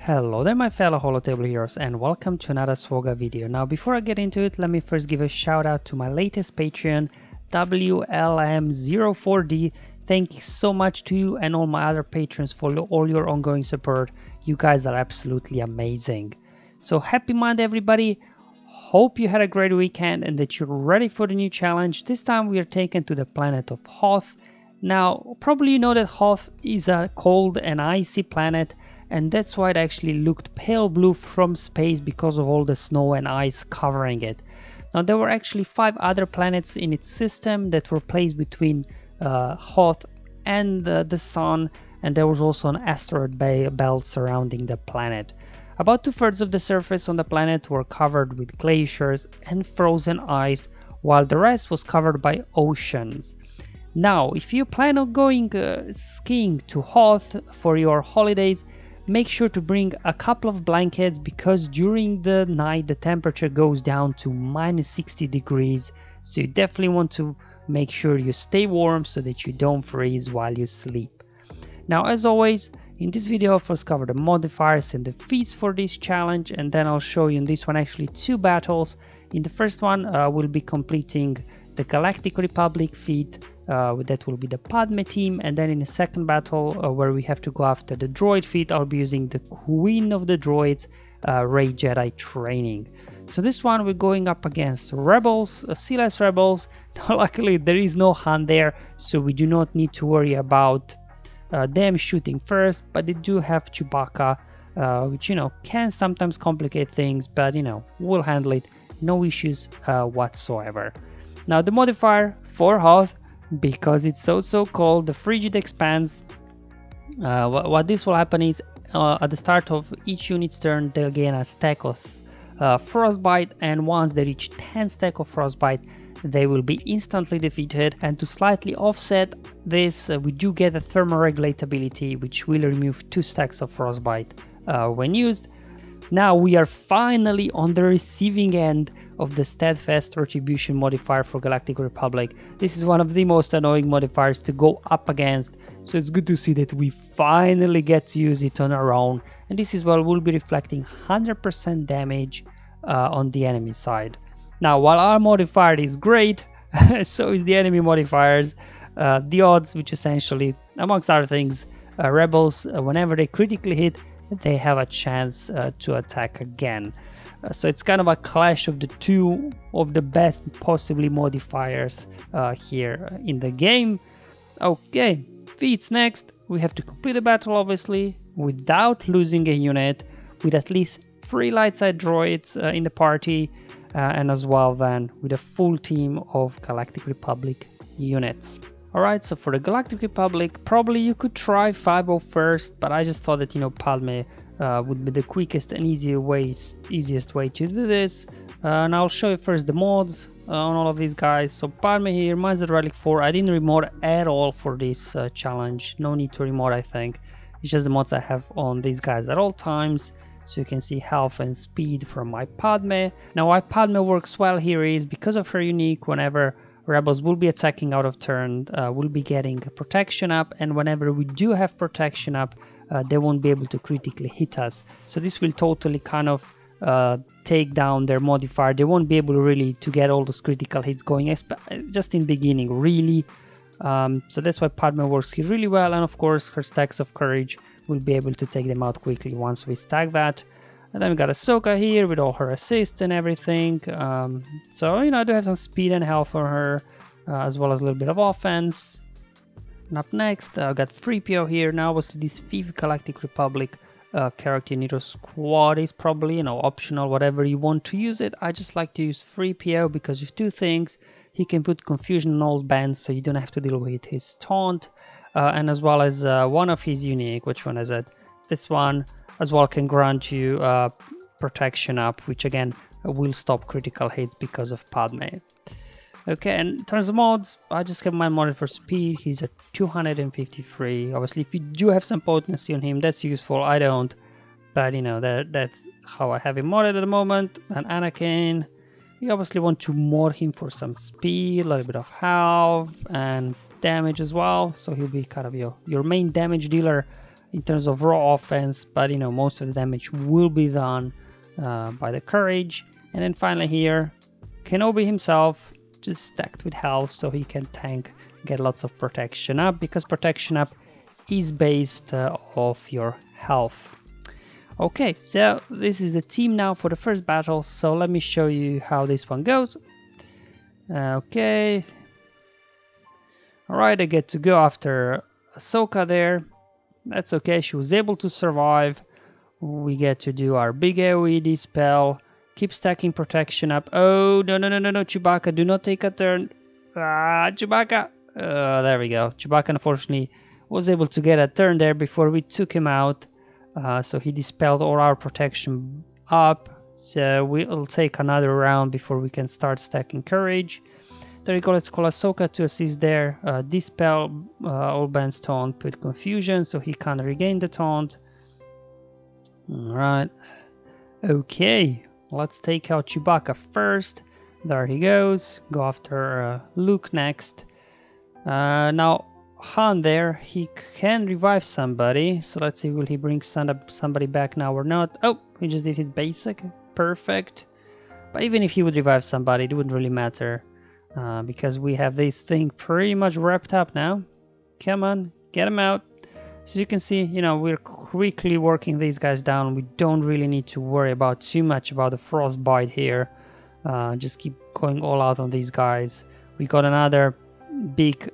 Hello there my fellow Holotable heroes and welcome to another SWGOH video. Now before I get into it, let me first give a shout out to my latest Patreon, WLM04D. Thank you so much to you and all my other patrons for all your ongoing support. You guys are absolutely amazing. So happy Monday everybody. Hope you had a great weekend and that you're ready for the new challenge. This time we are taken to the planet of Hoth. Now probably you know that Hoth is a cold and icy planet, and that's why it actually looked pale blue from space because of all the snow and ice covering it. Now there were actually 5 other planets in its system that were placed between Hoth and the Sun, and there was also an asteroid belt surrounding the planet. About 2/3 of the surface on the planet were covered with glaciers and frozen ice, while the rest was covered by oceans. Now if you plan on going skiing to Hoth for your holidays, make sure to bring a couple of blankets because during the night the temperature goes down to -60 degrees, so you definitely want to make sure you stay warm so that you don't freeze while you sleep. Now as always, in this video I'll first cover the modifiers and the feats for this challenge, and then I'll show you in this one actually 2 battles. In the first one we'll be completing the Galactic Republic feat, that will be the Padme team, and then in the second battle where we have to go after the droid feat, I'll be using the Queen of the Droids, Rey Jedi training. So this one we're going up against rebels, Sea rebels. Luckily there is no Han there, so we do not need to worry about them shooting first, but they do have Chewbacca, which can sometimes complicate things, but we'll handle it, no issues whatsoever. Now the modifier for Hoth, because it's so cold, the frigid expanse. What this will happen is at the start of each unit's turn they'll gain a stack of frostbite, and once they reach 10 stack of frostbite they will be instantly defeated. And to slightly offset this, we do get a thermoregulate ability which will remove 2 stacks of frostbite when used. Now we are finally on the receiving end of the Steadfast Retribution modifier for Galactic Republic. This is one of the most annoying modifiers to go up against, so it's good to see that we finally get to use it on our own. And this is where we'll be reflecting 100% damage on the enemy side. Now while our modifier is great, so is the enemy modifiers. The odds, which essentially, amongst other things, rebels, whenever they critically hit, they have a chance to attack again. So it's kind of a clash of the 2 of the best possibly modifiers here in the game. Okay, feats next. We have to complete the battle obviously without losing a unit, with at least 3 light side droids in the party, and as well then with a full team of Galactic Republic units. Alright, so for the Galactic Republic, probably you could try 5-0 first, but I just thought that Padme would be the quickest and easiest way to do this. And I'll show you first the mods on all of these guys. So Padme here, mine's at Relic 4. I didn't remod at all for this challenge. No need to remod, I think. It's just the mods I have on these guys at all times. So you can see health and speed from my Padme. Now why Padme works well here is because of her unique, whenever rebels will be attacking out of turn, we'll be getting protection up, and whenever we do have protection up, they won't be able to critically hit us. So this will totally kind of take down their modifier. They won't be able really to get all those critical hits going, just in beginning really. So that's why Padme works here really well, and of course her stacks of courage will be able to take them out quickly once we stack that. And then we got Ahsoka here with all her assists and everything. So I do have some speed and health for her, as well as a little bit of offense. And up next, I've got 3PO here. Now obviously this 5th Galactic Republic character Nitro Squad is probably optional, whatever you want to use it. I just like to use 3PO because of 2 things. He can put confusion on all bands, so you don't have to deal with his taunt, and as well as one of his unique, which one is it? This one as well can grant you protection up, which again will stop critical hits because of Padme. Okay, and in terms of mods, I just have mine modded for speed. He's at 253. Obviously if you do have some potency on him, that's useful. I don't, but that's how I have him modded at the moment. And Anakin, you obviously want to mod him for some speed, a little bit of health and damage as well, so he'll be kind of your main damage dealer in terms of raw offense, but you know, most of the damage will be done by the courage. And then finally here, Kenobi himself, just stacked with health, so he can tank, get lots of protection up, because protection up is based off your health. Okay, so this is the team now for the first battle, so let me show you how this one goes. Okay. Alright, I get to go after Ahsoka there. That's okay, she was able to survive. We get to do our big AoE dispel. Keep stacking protection up. Oh, no, Chewbacca, do not take a turn. Ah, Chewbacca. There we go. Chewbacca, unfortunately, was able to get a turn there before we took him out. So he dispelled all our protection up. So we'll take another round before we can start stacking courage. There you go, let's call Ahsoka to assist there. Dispel all Ben's taunt, put confusion so he can't regain the taunt. Alright. Okay, let's take out Chewbacca first. There he goes. Go after Luke next. Now Han there, he can revive somebody. So let's see, will he bring somebody back now or not? Oh, he just did his basic. Perfect. But even if he would revive somebody, it wouldn't really matter. Because we have this thing pretty much wrapped up now. Come on, get him out. So you can see, you know, we're quickly working these guys down. We don't really need to worry about too much about the frostbite here. Just keep going all out on these guys. We got another big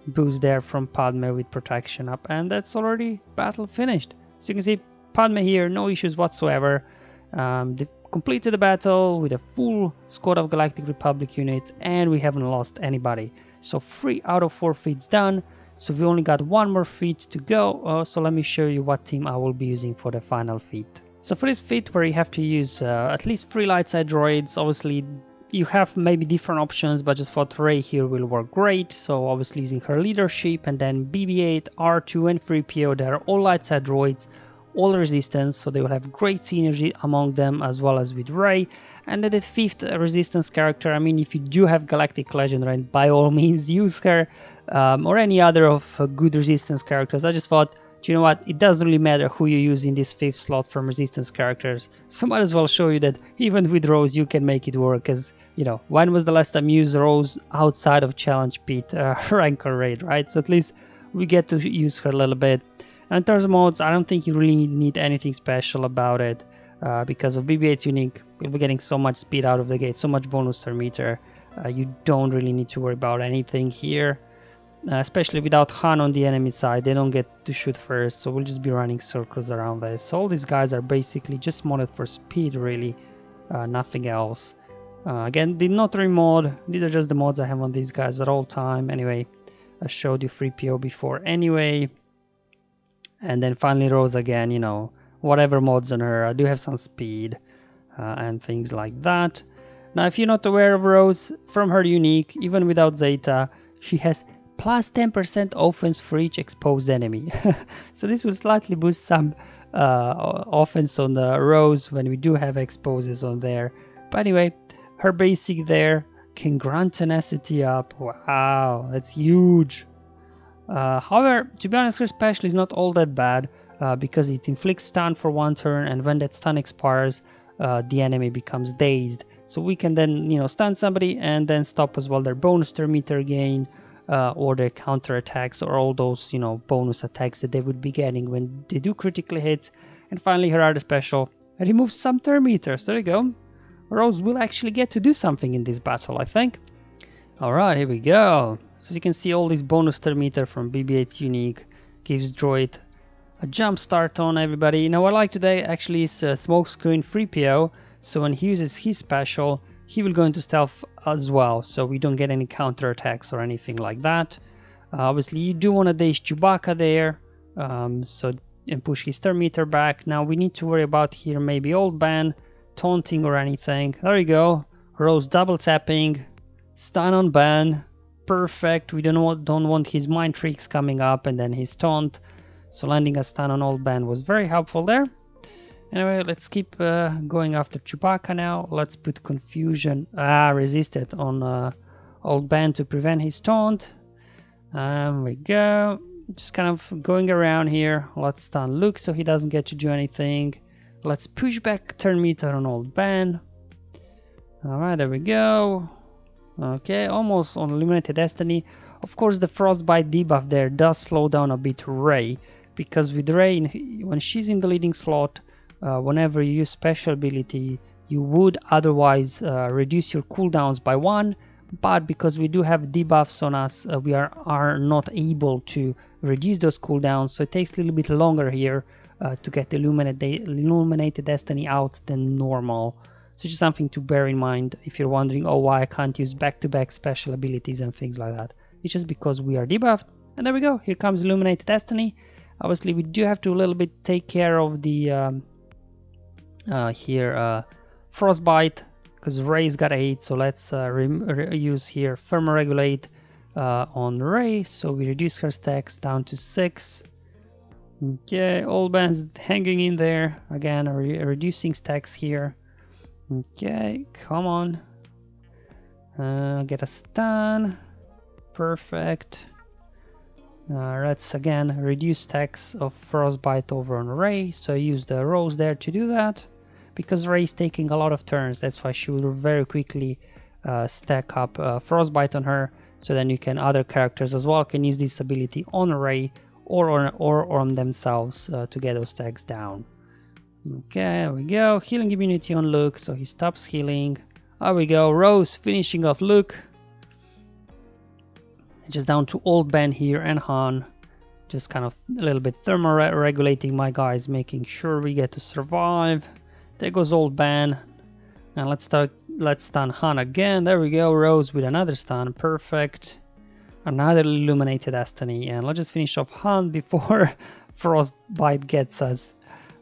boost there from Padme with protection up, and that's already battle finished. So you can see Padme here, no issues whatsoever. They completed the battle with a full squad of Galactic Republic units, and we haven't lost anybody. So 3 out of 4 feats done. So we only got 1 more feat to go. So let me show you what team I will be using for the final feat. So for this feat, where you have to use at least 3 light side droids, obviously you have maybe different options, but just thought Rey here will work great. So obviously using her leadership, and then BB-8, R2 and 3PO, they are all light side droids, all resistance, so they will have great synergy among them as well as with Rey. And then the 5th resistance character, I mean, if you do have Galactic Legend, right, by all means use her, or any other of good resistance characters. I just thought, do you know what, it doesn't really matter who you use in this 5th slot from resistance characters, so might as well show you that even with Rose you can make it work. As you know, when was the last time you used Rose outside of Challenge Pit, rank or raid, right? So at least we get to use her a little bit. And in terms of mods, I don't think you really need anything special about it, because of BB-8's unique, you'll be getting so much speed out of the gate, so much bonus turn meter. You don't really need to worry about anything here, especially without Han on the enemy side. They don't get to shoot first, so we'll just be running circles around this. So all these guys are basically just modded for speed, really, nothing else. Again, did not remod, these are just the mods I have on these guys at all time. Anyway, I showed you 3PO before anyway. And then finally Rose again, you know, whatever mods on her. I do have some speed and things like that. Now, if you're not aware of Rose, from her unique, even without Zeta, she has plus 10% offense for each exposed enemy. So this will slightly boost some offense on the Rose when we do have exposes on there. But anyway, her basic there can grant tenacity up. Wow, that's huge. However, to be honest, her special is not all that bad, because it inflicts stun for 1 turn, and when that stun expires, the enemy becomes dazed. So we can then, you know, stun somebody and then stop as well their bonus turn meter gain, or their counter attacks, or all those, you know, bonus attacks that they would be getting when they do critical hits. And finally, her other special removes some turn meters. There you go. Rose will actually get to do something in this battle, I think. Alright, here we go. So as you can see, all this bonus turn meter from BB-8's unique gives Droid a jump start on everybody. Now what I like today actually is Smokescreen 3PO, so when he uses his special, he will go into stealth as well, so we don't get any counter attacks or anything like that. Obviously you do want to daze Chewbacca there, and push his turn meter back. Now we need to worry about here maybe Old Ben, taunting or anything. There you go, Rose double tapping, stun on Ben. Perfect. We don't want his mind tricks coming up and then his taunt. So landing a stun on Old Ben was very helpful there. Anyway, let's keep going after Chewbacca now. Let's put confusion, resisted on Old Ben to prevent his taunt. There we go. Just kind of going around here. Let's stun Luke so he doesn't get to do anything. Let's push back turn meter on Old Ben. Alright, there we go. Okay, almost on Illuminated Destiny. Of course, the Frostbite debuff there does slow down a bit Rey, because with Rey, when she's in the leading slot, whenever you use special ability, you would otherwise reduce your cooldowns by 1, but because we do have debuffs on us, we are not able to reduce those cooldowns, so it takes a little bit longer here to get the Illuminated Destiny out than normal. So just something to bear in mind if you're wondering, oh, why I can't use back-to-back special abilities and things like that. It's just because we are debuffed. And there we go, here comes Illuminated Destiny. Obviously we do have to a little bit take care of the Frostbite, because Rey's got 8, so let's use here Thermoregulate on Rey, so we reduce her stacks down to 6. Okay, Old Ben's hanging in there, again reducing stacks here. Okay, come on. Get a stun. Perfect. Let's again reduce stacks of Frostbite over on Rey, so I use the Rose there to do that. Because Rey's taking a lot of turns, that's why she will very quickly stack up Frostbite on her, so then you can, other characters as well can use this ability on Rey or on themselves to get those stacks down. Okay, there we go. Healing immunity on Luke, so he stops healing. There we go. Rose finishing off Luke. Just down to Old Ben here and Han. Just kind of a little bit thermoregulating my guys, making sure we get to survive. There goes Old Ben. And let's stun Han again. There we go. Rose with another stun. Perfect. Another Illuminated Destiny. And let's just finish off Han before Frostbite gets us.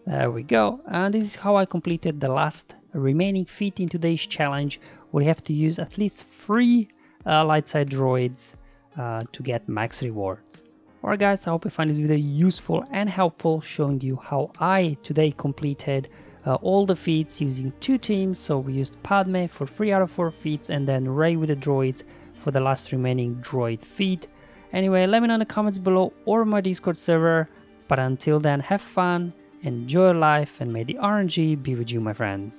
There we go, and this is how I completed the last remaining feat in today's challenge. We have to use at least 3 light side droids to get max rewards. Alright guys, I hope you find this video useful and helpful, showing you how I today completed all the feats using 2 teams. So we used Padme for 3 out of 4 feats, and then Rey with the droids for the last remaining droid feat. Anyway, let me know in the comments below or my Discord server, but until then, have fun, enjoy life, and may the RNG be with you, my friends.